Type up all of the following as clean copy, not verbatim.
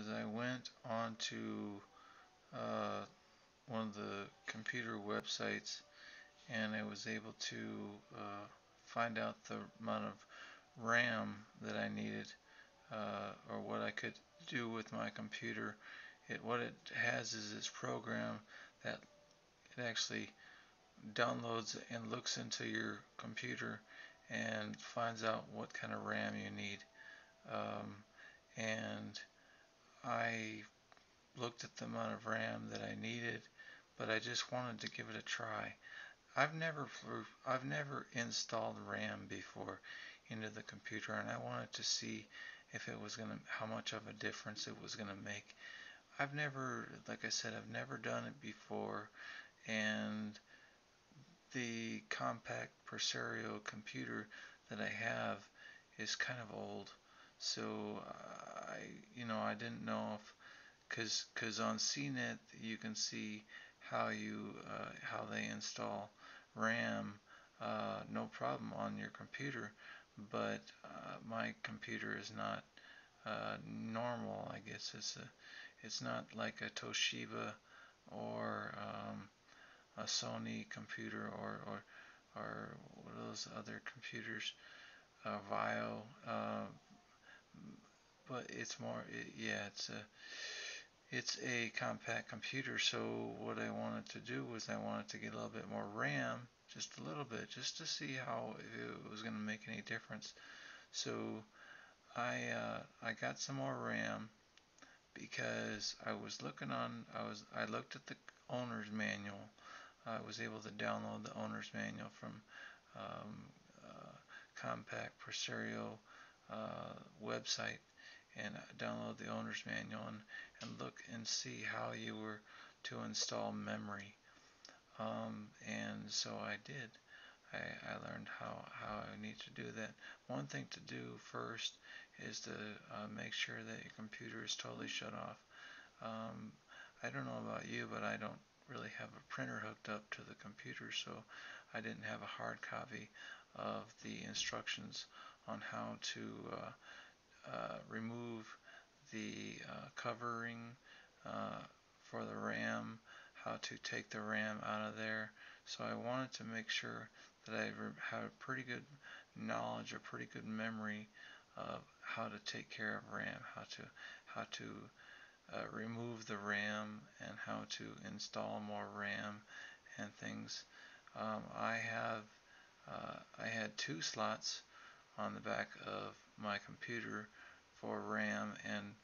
was I went on to uh, one of the computer websites, and I was able to find out the amount of RAM that I needed, or what I could do with my computer. What it has is this program that it actually downloads and looks into your computer and finds out what kind of RAM you need. And I looked at the amount of RAM that I needed, but I just wanted to give it a try. I've never I've never installed RAM before into the computer, and I wanted to see if it was gonna how much of a difference it was gonna make. I've never, like I said, I've never done it before, and the Compaq Presario computer that I have is kind of old, so I didn't know if because on CNET you can see how they install RAM, no problem on your computer, but my computer is not normal. I guess it's not like a Toshiba or a Sony computer or what are those other computers, Vio, but it's more yeah, it's a compact computer. So what I wanted to do was I wanted to get a little bit more RAM, just a little bit, just to see how it was going to make any difference. So I got some more RAM because I looked at the owner's manual. I was able to download the owner's manual from um, Compaq Presario website, and download the owner's manual and look and see how you were to install memory. And so I did. I learned how I need to do that. One thing to do first is to make sure that your computer is totally shut off. Um, I don't know about you, but I don't really have a printer hooked up to the computer, so I didn't have a hard copy of the instructions on how to remove the covering for the RAM, how to take the RAM out of there. So I wanted to make sure that I had a pretty good knowledge, a pretty good memory of how to take care of RAM, how to remove the RAM, and how to install more RAM and things. I had two slots on the back of my computer for RAM, and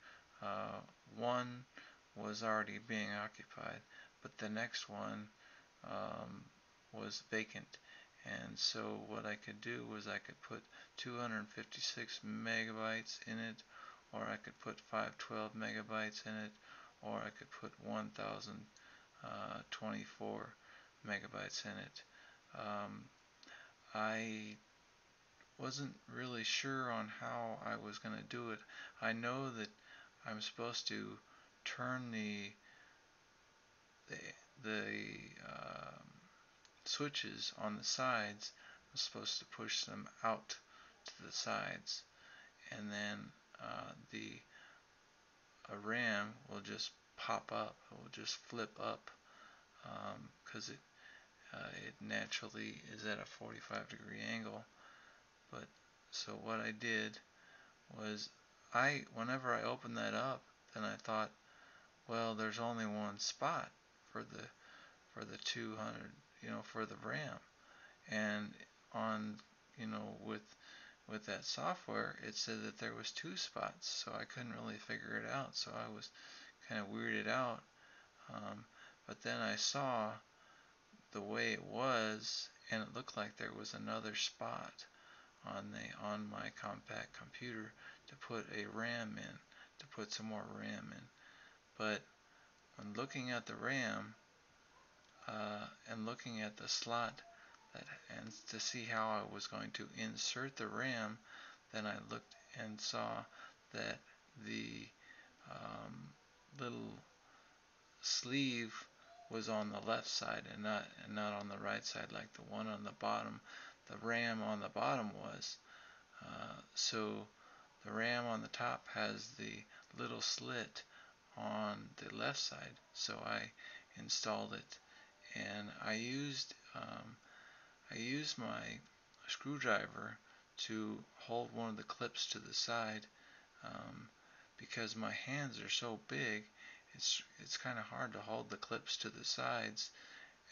uh, one was already being occupied, but the next one um, was vacant. And so what I could do was I could put 256 megabytes in it, or I could put 512 megabytes in it, or I could put 1024 megabytes in it. I wasn't really sure on how I was going to do it. I know that I'm supposed to turn the switches on the sides. I'm supposed to push them out to the sides, and then the RAM will just pop up. It will just flip up because it naturally is at a 45-degree angle. But so what I did was whenever I opened that up, then I thought, well, there's only one spot for the 200, for the RAM, and on, with that software, it said that there was two spots, so I couldn't really figure it out. So I was kind of weirded out. Um, but then I saw the way it was, and it looked like there was another spot on my compact computer to put a RAM in, to put some more RAM in. But when looking at the RAM and looking at the slot and to see how I was going to insert the RAM, then I looked and saw that the little sleeve was on the left side and not on the right side like the one on the bottom. The RAM on the bottom was. So the RAM on the top has the little slit on the left side, so I installed it, and I used my screwdriver to hold one of the clips to the side, um, because my hands are so big. It's kind of hard to hold the clips to the sides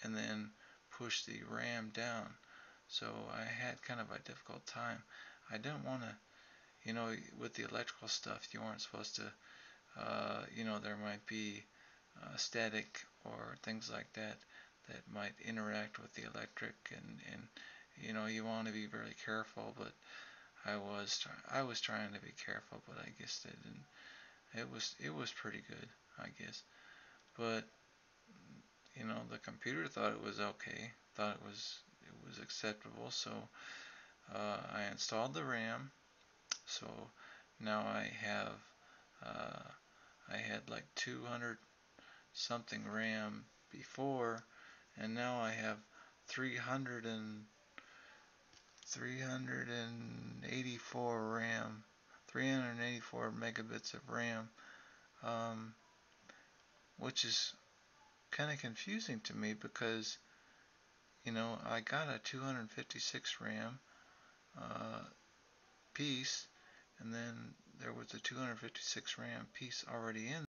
and then push the RAM down. So I had kind of a difficult time. I didn't want to, with the electrical stuff, you weren't supposed to, there might be static or things like that that might interact with the electric, and you want to be very careful. But I was trying to be careful, but I guess they didn't. It was pretty good, I guess. But the computer thought it was okay, thought it was acceptable. So I installed the RAM. So now uh, I had like 200 something RAM before, and now I have 384 RAM, 384 megabits of RAM, um, which is kind of confusing to me because I got a 256 RAM uh, piece, and then there was a 256 RAM piece already in